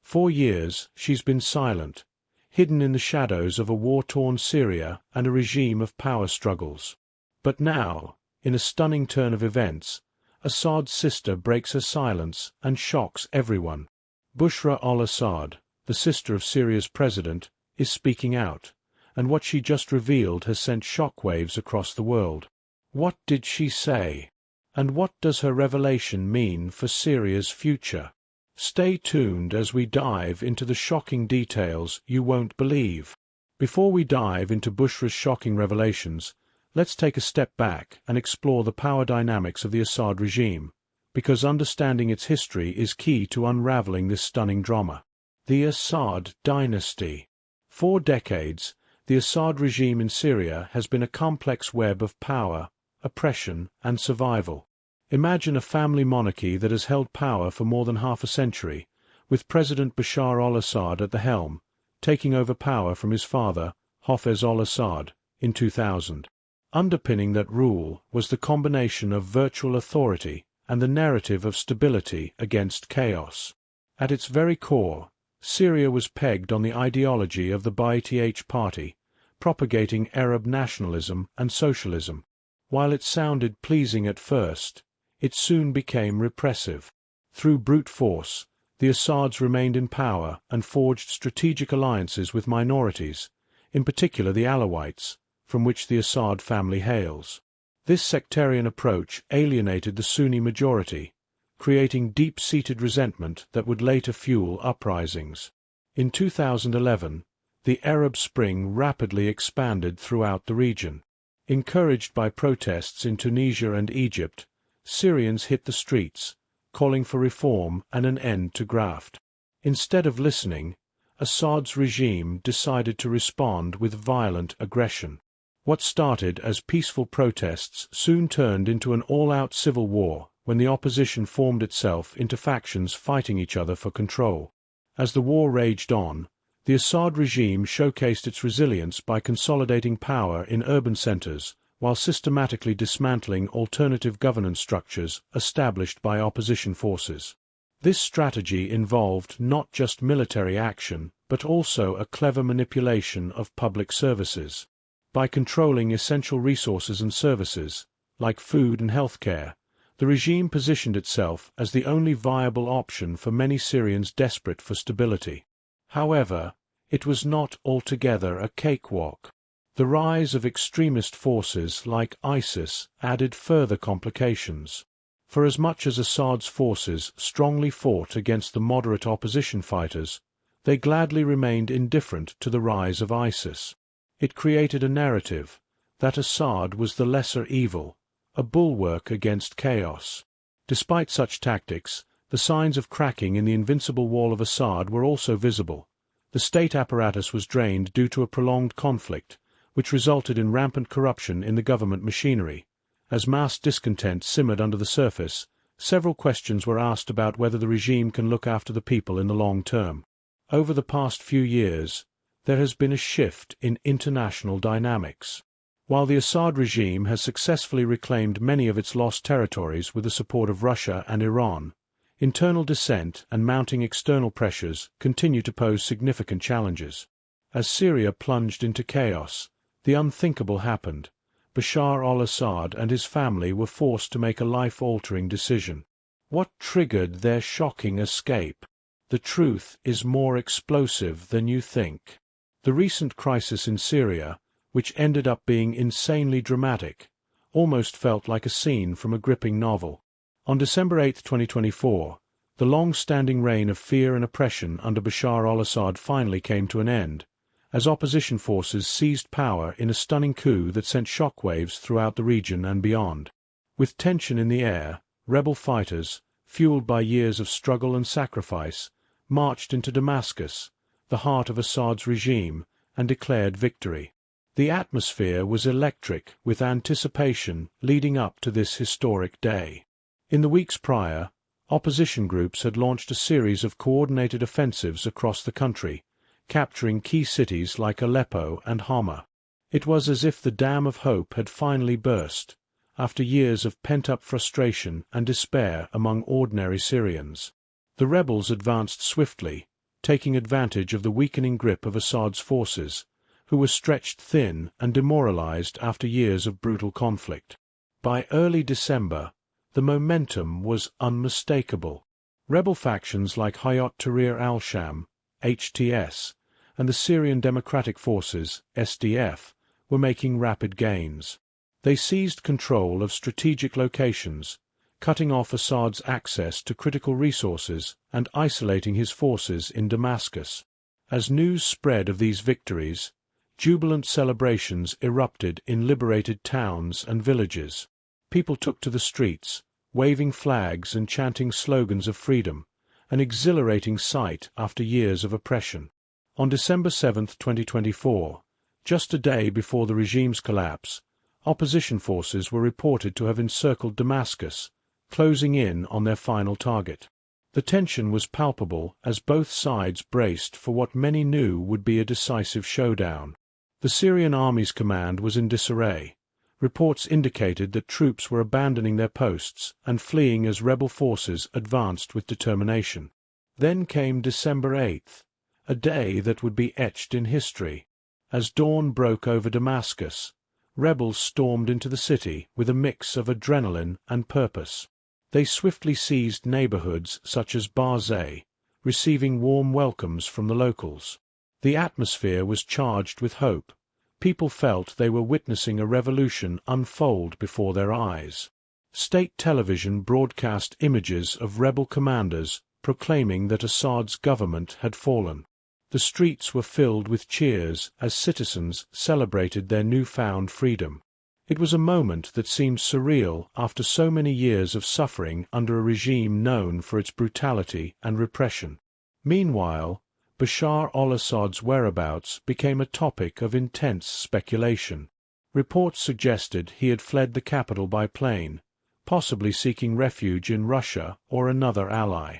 For years, she's been silent, hidden in the shadows of a war-torn Syria and a regime of power struggles. But now, in a stunning turn of events, Assad's sister breaks her silence and shocks everyone. Bushra al-Assad, the sister of Syria's president, is speaking out, and what she just revealed has sent shockwaves across the world. What did she say? And what does her revelation mean for Syria's future? Stay tuned as we dive into the shocking details you won't believe. Before we dive into Bushra's shocking revelations, let's take a step back and explore the power dynamics of the Assad regime, because understanding its history is key to unraveling this stunning drama. The Assad dynasty. For decades, the Assad regime in Syria has been a complex web of power, oppression, and survival. Imagine a family monarchy that has held power for more than half a century, with President Bashar al-Assad at the helm, taking over power from his father, Hafez al-Assad, in 2000. Underpinning that rule was the combination of virtual authority and the narrative of stability against chaos. At its very core, Syria was pegged on the ideology of the Ba'ath Party, propagating Arab nationalism and socialism. While it sounded pleasing at first, it soon became repressive. Through brute force, the Assads remained in power and forged strategic alliances with minorities, in particular the Alawites, from which the Assad family hails. This sectarian approach alienated the Sunni majority, creating deep-seated resentment that would later fuel uprisings. In 2011, the Arab Spring rapidly expanded throughout the region. Encouraged by protests in Tunisia and Egypt, Syrians hit the streets, calling for reform and an end to graft. Instead of listening, Assad's regime decided to respond with violent aggression. What started as peaceful protests soon turned into an all-out civil war when the opposition formed itself into factions fighting each other for control. As the war raged on, the Assad regime showcased its resilience by consolidating power in urban centers while systematically dismantling alternative governance structures established by opposition forces. This strategy involved not just military action, but also a clever manipulation of public services. By controlling essential resources and services, like food and healthcare, the regime positioned itself as the only viable option for many Syrians desperate for stability. However, it was not altogether a cakewalk. The rise of extremist forces like ISIS added further complications. For as much as Assad's forces strongly fought against the moderate opposition fighters, they gladly remained indifferent to the rise of ISIS. It created a narrative that Assad was the lesser evil, a bulwark against chaos. Despite such tactics, the signs of cracking in the invincible wall of Assad were also visible. The state apparatus was drained due to a prolonged conflict, which resulted in rampant corruption in the government machinery. As mass discontent simmered under the surface, several questions were asked about whether the regime can look after the people in the long term. Over the past few years, there has been a shift in international dynamics. While the Assad regime has successfully reclaimed many of its lost territories with the support of Russia and Iran, internal dissent and mounting external pressures continue to pose significant challenges. As Syria plunged into chaos, the unthinkable happened. Bashar al-Assad and his family were forced to make a life-altering decision. What triggered their shocking escape? The truth is more explosive than you think. The recent crisis in Syria, which ended up being insanely dramatic, almost felt like a scene from a gripping novel. On December 8, 2024, the long-standing reign of fear and oppression under Bashar al-Assad finally came to an end, as opposition forces seized power in a stunning coup that sent shockwaves throughout the region and beyond. With tension in the air, rebel fighters, fueled by years of struggle and sacrifice, marched into Damascus, the heart of Assad's regime, and declared victory. The atmosphere was electric with anticipation leading up to this historic day. In the weeks prior, opposition groups had launched a series of coordinated offensives across the country, capturing key cities like Aleppo and Hama. It was as if the dam of hope had finally burst, after years of pent-up frustration and despair among ordinary Syrians. The rebels advanced swiftly, taking advantage of the weakening grip of Assad's forces, who were stretched thin and demoralized after years of brutal conflict. By early December, the momentum was unmistakable. Rebel factions like Hayat Tahrir al-Sham, HTS, and the Syrian Democratic Forces, SDF, were making rapid gains. They seized control of strategic locations, cutting off Assad's access to critical resources and isolating his forces in Damascus. As news spread of these victories, jubilant celebrations erupted in liberated towns and villages. People took to the streets, waving flags and chanting slogans of freedom, an exhilarating sight after years of oppression. On December 7, 2024, just a day before the regime's collapse, opposition forces were reported to have encircled Damascus, closing in on their final target. The tension was palpable as both sides braced for what many knew would be a decisive showdown. The Syrian army's command was in disarray. Reports indicated that troops were abandoning their posts and fleeing as rebel forces advanced with determination. Then came December 8th, a day that would be etched in history. As dawn broke over Damascus, rebels stormed into the city with a mix of adrenaline and purpose. They swiftly seized neighborhoods such as Barzeh, receiving warm welcomes from the locals. The atmosphere was charged with hope. People felt they were witnessing a revolution unfold before their eyes. State television broadcast images of rebel commanders proclaiming that Assad's government had fallen. The streets were filled with cheers as citizens celebrated their newfound freedom. It was a moment that seemed surreal after so many years of suffering under a regime known for its brutality and repression. Meanwhile, Bashar al-Assad's whereabouts became a topic of intense speculation. Reports suggested he had fled the capital by plane, possibly seeking refuge in Russia or another ally.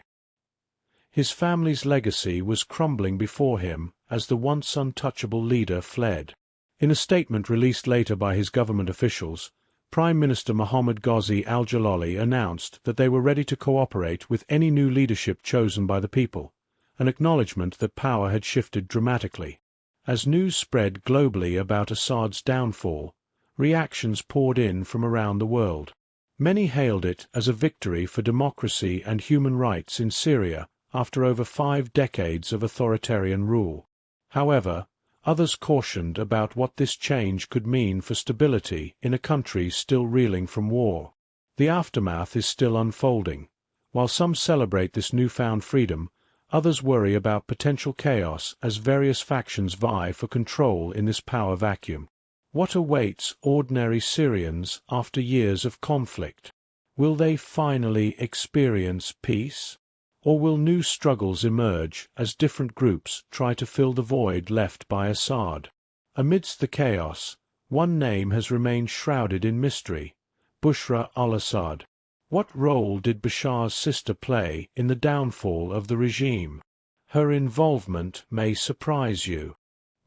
His family's legacy was crumbling before him as the once untouchable leader fled. In a statement released later by his government officials, Prime Minister Mohammad Ghazi al-Jalali announced that they were ready to cooperate with any new leadership chosen by the people, an acknowledgement that power had shifted dramatically. As news spread globally about Assad's downfall, reactions poured in from around the world. Many hailed it as a victory for democracy and human rights in Syria after over 5 decades of authoritarian rule. However, others cautioned about what this change could mean for stability in a country still reeling from war. The aftermath is still unfolding. While some celebrate this newfound freedom, others worry about potential chaos as various factions vie for control in this power vacuum. What awaits ordinary Syrians after years of conflict? Will they finally experience peace? Or will new struggles emerge as different groups try to fill the void left by Assad? Amidst the chaos, one name has remained shrouded in mystery: Bushra al-Assad. What role did Bashar's sister play in the downfall of the regime? Her involvement may surprise you.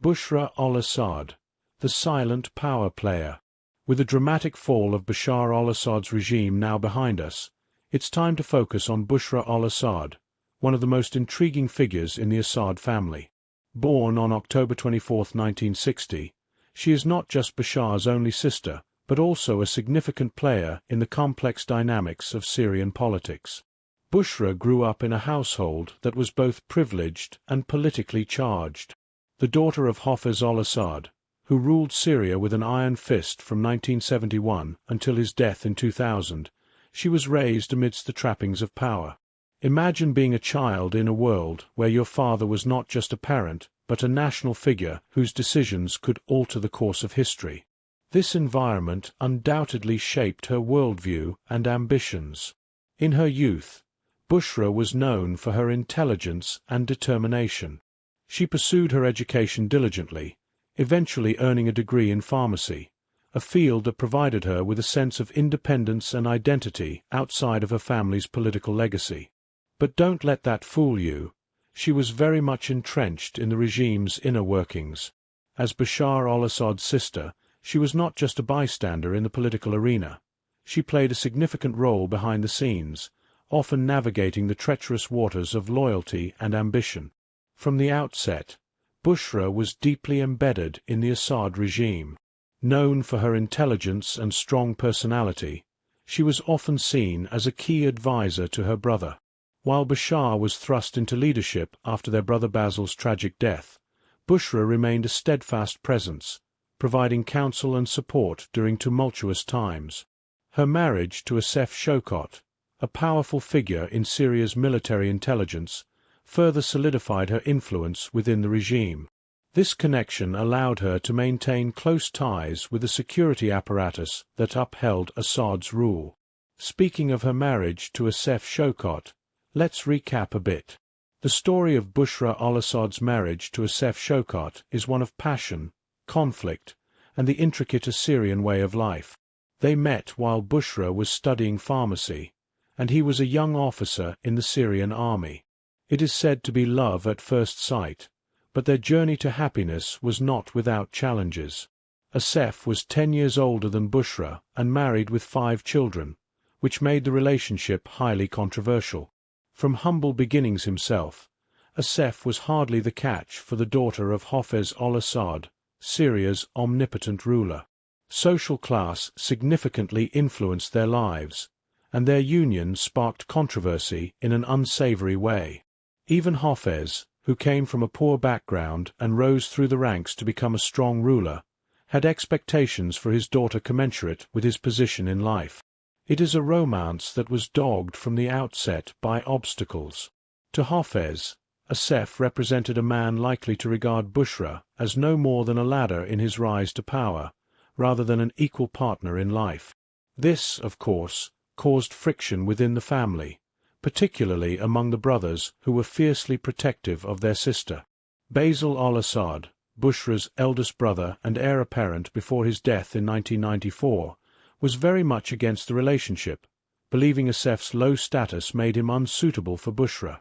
Bushra al-Assad, the silent power player. With the dramatic fall of Bashar al-Assad's regime now behind us, it's time to focus on Bushra al-Assad, one of the most intriguing figures in the Assad family. Born on October 24, 1960, she is not just Bashar's only sister, but also a significant player in the complex dynamics of Syrian politics. Bushra grew up in a household that was both privileged and politically charged. The daughter of Hafez al-Assad, who ruled Syria with an iron fist from 1971 until his death in 2000, she was raised amidst the trappings of power. Imagine being a child in a world where your father was not just a parent, but a national figure whose decisions could alter the course of history. This environment undoubtedly shaped her worldview and ambitions. In her youth, Bushra was known for her intelligence and determination. She pursued her education diligently, eventually earning a degree in pharmacy, a field that provided her with a sense of independence and identity outside of her family's political legacy. But don't let that fool you. She was very much entrenched in the regime's inner workings. As Bashar al-Assad's sister, she was not just a bystander in the political arena. She played a significant role behind the scenes, often navigating the treacherous waters of loyalty and ambition. From the outset, Bushra was deeply embedded in the Assad regime. Known for her intelligence and strong personality, she was often seen as a key advisor to her brother. While Bashar was thrust into leadership after their brother Basil's tragic death, Bushra remained a steadfast presence, providing counsel and support during tumultuous times. Her marriage to Assef Shokot, a powerful figure in Syria's military intelligence, further solidified her influence within the regime. This connection allowed her to maintain close ties with the security apparatus that upheld Assad's rule. Speaking of her marriage to Assef Shokot, let's recap a bit. The story of Bushra al-Assad's marriage to Assef Shokot is one of passion, conflict, and the intricate Assyrian way of life. They met while Bushra was studying pharmacy, and he was a young officer in the Syrian army. It is said to be love at first sight, but their journey to happiness was not without challenges. Assef was 10 years older than Bushra and married with 5 children, which made the relationship highly controversial. From humble beginnings himself, Assef was hardly the catch for the daughter of Hafez al-Assad, Syria's omnipotent ruler. Social class significantly influenced their lives, and their union sparked controversy in an unsavory way. Even Hafez, who came from a poor background and rose through the ranks to become a strong ruler, had expectations for his daughter commensurate with his position in life. It is a romance that was dogged from the outset by obstacles. To Hafez, Assef represented a man likely to regard Bushra as no more than a ladder in his rise to power, rather than an equal partner in life. This, of course, caused friction within the family, particularly among the brothers who were fiercely protective of their sister. Basil al-Assad, Bushra's eldest brother and heir apparent before his death in 1994, was very much against the relationship, believing Assef's low status made him unsuitable for Bushra.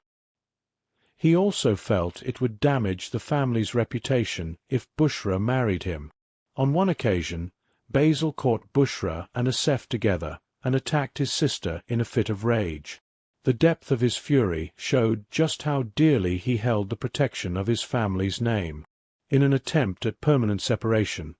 He also felt it would damage the family's reputation if Bushra married him. On one occasion, Basil caught Bushra and Assef together and attacked his sister in a fit of rage. The depth of his fury showed just how dearly he held the protection of his family's name. In an attempt at permanent separation,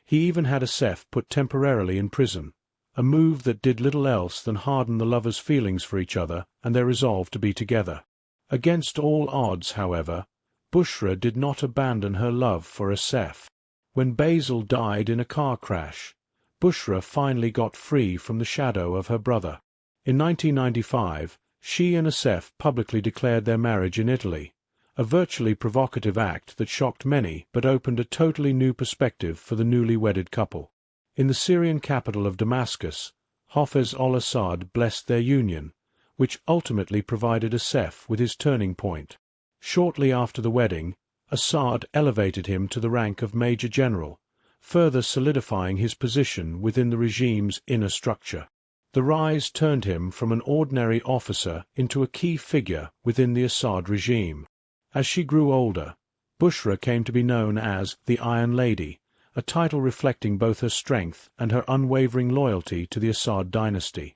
he even had Assef put temporarily in prison, a move that did little else than harden the lovers' feelings for each other and their resolve to be together. Against all odds, however, Bushra did not abandon her love for Assef. When Basil died in a car crash, Bushra finally got free from the shadow of her brother. In 1995, she and Assef publicly declared their marriage in Italy, a virtually provocative act that shocked many but opened a totally new perspective for the newly wedded couple. In the Syrian capital of Damascus, Hafez al-Assad blessed their union, which ultimately provided Assef with his turning point. Shortly after the wedding, Assad elevated him to the rank of Major General, further solidifying his position within the regime's inner structure. The rise turned him from an ordinary officer into a key figure within the Assad regime. As she grew older, Bushra came to be known as the Iron Lady, a title reflecting both her strength and her unwavering loyalty to the Assad dynasty.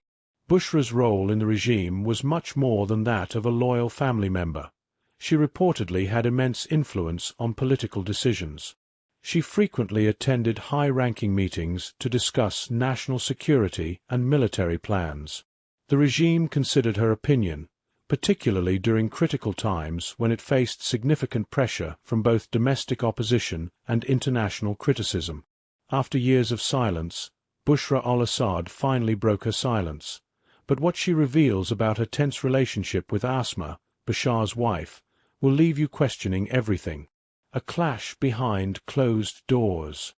Bushra's role in the regime was much more than that of a loyal family member. She reportedly had immense influence on political decisions. She frequently attended high-ranking meetings to discuss national security and military plans. The regime considered her opinion, particularly during critical times when it faced significant pressure from both domestic opposition and international criticism. After years of silence, Bushra al-Assad finally broke her silence. But what she reveals about her tense relationship with Asma, Bashar's wife, will leave you questioning everything. A clash behind closed doors.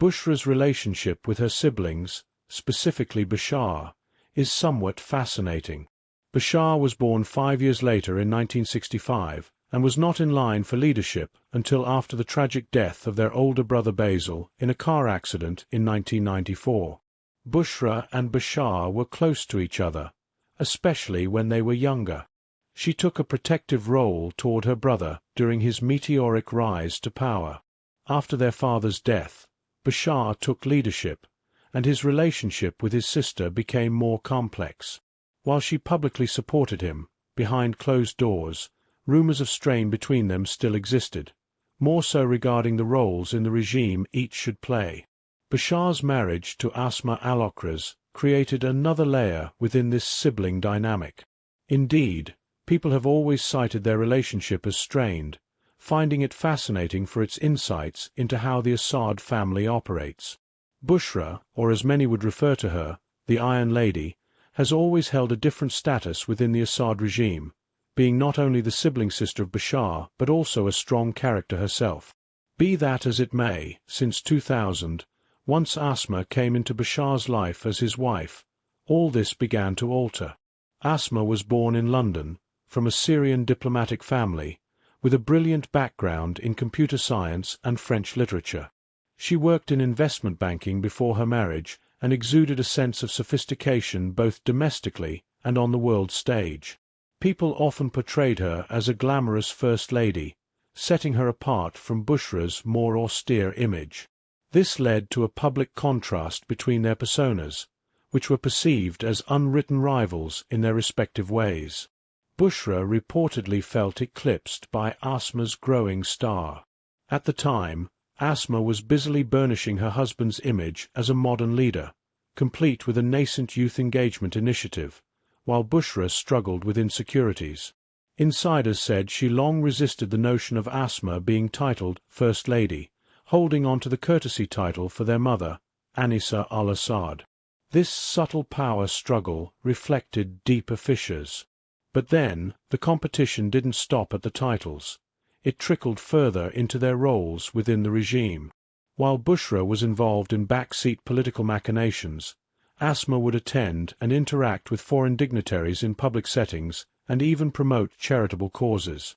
Bushra's relationship with her siblings, specifically Bashar, is somewhat fascinating. Bashar was born 5 years later in 1965 and was not in line for leadership until after the tragic death of their older brother Basil in a car accident in 1994. Bushra and Bashar were close to each other, especially when they were younger. She took a protective role toward her brother during his meteoric rise to power. After their father's death, Bashar took leadership, and his relationship with his sister became more complex. While she publicly supported him, behind closed doors, rumors of strain between them still existed, more so regarding the roles in the regime each should play. Bashar's marriage to Asma al-Okraz created another layer within this sibling dynamic. Indeed, people have always cited their relationship as strained, finding it fascinating for its insights into how the Assad family operates. Bushra, or as many would refer to her, the Iron Lady, has always held a different status within the Assad regime, being not only the sibling sister of Bashar but also a strong character herself. Be that as it may, since 2000, once Asma came into Bashar's life as his wife, all this began to alter. Asma was born in London, from a Syrian diplomatic family, with a brilliant background in computer science and French literature. She worked in investment banking before her marriage and exuded a sense of sophistication both domestically and on the world stage. People often portrayed her as a glamorous first lady, setting her apart from Bushra's more austere image. This led to a public contrast between their personas, which were perceived as unwritten rivals in their respective ways. Bushra reportedly felt eclipsed by Asma's growing star. At the time, Asma was busily burnishing her husband's image as a modern leader, complete with a nascent youth engagement initiative, while Bushra struggled with insecurities. Insiders said she long resisted the notion of Asma being titled First Lady, holding on to the courtesy title for their mother, Anisa al-Assad. This subtle power struggle reflected deeper fissures. But then, the competition didn't stop at the titles. It trickled further into their roles within the regime. While Bushra was involved in backseat political machinations, Asma would attend and interact with foreign dignitaries in public settings and even promote charitable causes.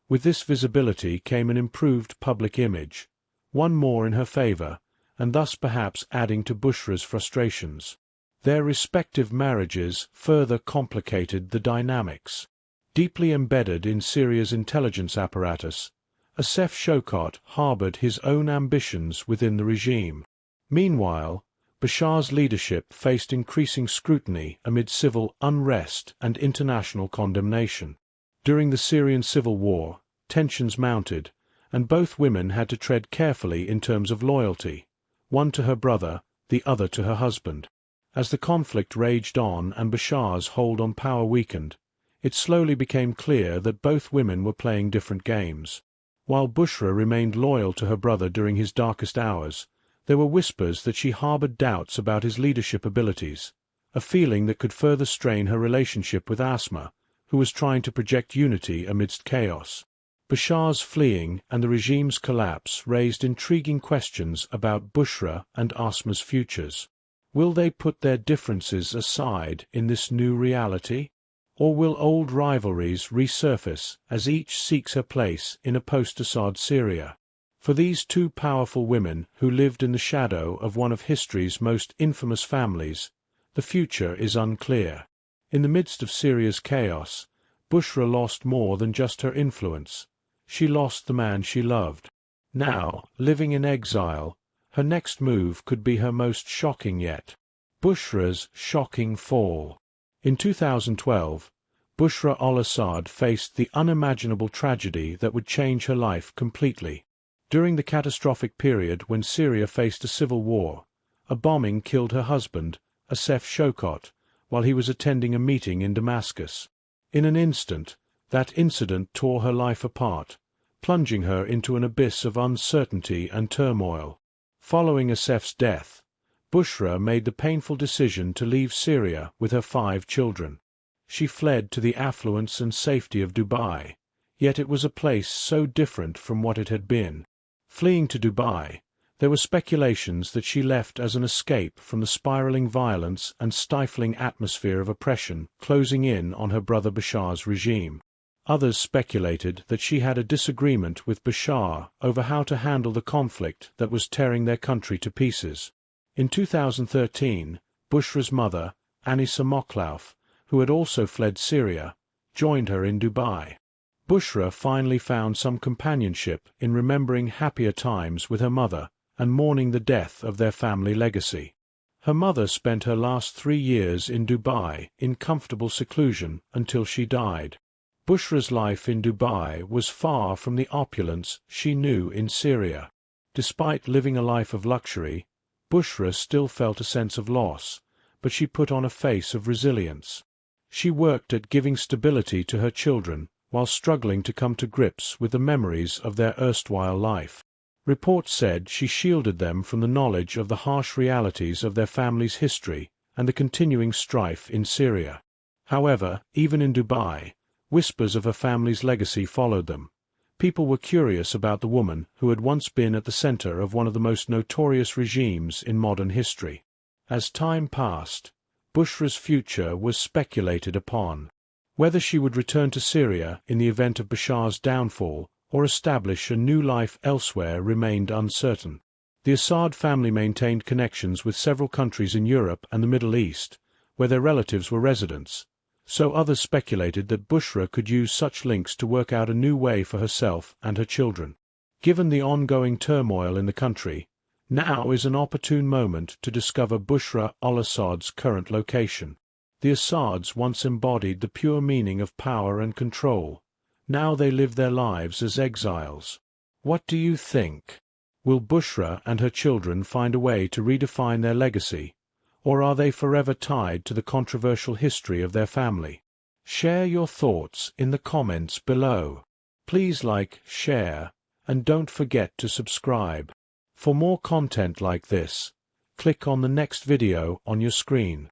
With this visibility came an improved public image, one more in her favor, and thus perhaps adding to Bushra's frustrations. Their respective marriages further complicated the dynamics. Deeply embedded in Syria's intelligence apparatus, Assef Shokot harbored his own ambitions within the regime. Meanwhile, Bashar's leadership faced increasing scrutiny amid civil unrest and international condemnation. During the Syrian civil war, tensions mounted, and both women had to tread carefully in terms of loyalty, one to her brother, the other to her husband. As the conflict raged on and Bashar's hold on power weakened, it slowly became clear that both women were playing different games. While Bushra remained loyal to her brother during his darkest hours, there were whispers that she harbored doubts about his leadership abilities, a feeling that could further strain her relationship with Asma, who was trying to project unity amidst chaos. Bashar's fleeing and the regime's collapse raised intriguing questions about Bushra and Asma's futures. Will they put their differences aside in this new reality? Or will old rivalries resurface as each seeks her place in a post-Assad Syria? For these two powerful women who lived in the shadow of one of history's most infamous families, the future is unclear. In the midst of Syria's chaos, Bushra lost more than just her influence. She lost the man she loved. Now, living in exile, her next move could be her most shocking yet. Bushra's shocking fall. In 2012, Bushra al-Assad faced the unimaginable tragedy that would change her life completely. During the catastrophic period when Syria faced a civil war, a bombing killed her husband, Assef Shokot, while he was attending a meeting in Damascus. In an instant, that incident tore her life apart, plunging her into an abyss of uncertainty and turmoil. Following Assef's death, Bushra made the painful decision to leave Syria with her 5 children. She fled to the affluence and safety of Dubai, yet it was a place so different from what it had been. Fleeing to Dubai, there were speculations that she left as an escape from the spiraling violence and stifling atmosphere of oppression closing in on her brother Bashar's regime. Others speculated that she had a disagreement with Bashar over how to handle the conflict that was tearing their country to pieces. In 2013, Bushra's mother, Anisa Moklauf, who had also fled Syria, joined her in Dubai. Bushra finally found some companionship in remembering happier times with her mother and mourning the death of their family legacy. Her mother spent her last 3 years in Dubai in comfortable seclusion until she died. Bushra's life in Dubai was far from the opulence she knew in Syria. Despite living a life of luxury, Bushra still felt a sense of loss, but she put on a face of resilience. She worked at giving stability to her children, while struggling to come to grips with the memories of their erstwhile life. Reports said she shielded them from the knowledge of the harsh realities of their family's history and the continuing strife in Syria. However, even in Dubai, whispers of her family's legacy followed them. People were curious about the woman who had once been at the center of one of the most notorious regimes in modern history. As time passed, Bushra's future was speculated upon. Whether she would return to Syria in the event of Bashar's downfall or establish a new life elsewhere remained uncertain. The Assad family maintained connections with several countries in Europe and the Middle East, where their relatives were residents, so others speculated that Bushra could use such links to work out a new way for herself and her children. Given the ongoing turmoil in the country, now is an opportune moment to discover Bushra al-Assad's current location. The Assads once embodied the pure meaning of power and control. Now they live their lives as exiles. What do you think? Will Bushra and her children find a way to redefine their legacy, or are they forever tied to the controversial history of their family? Share your thoughts in the comments below. Please like, share, and don't forget to subscribe. For more content like this, click on the next video on your screen.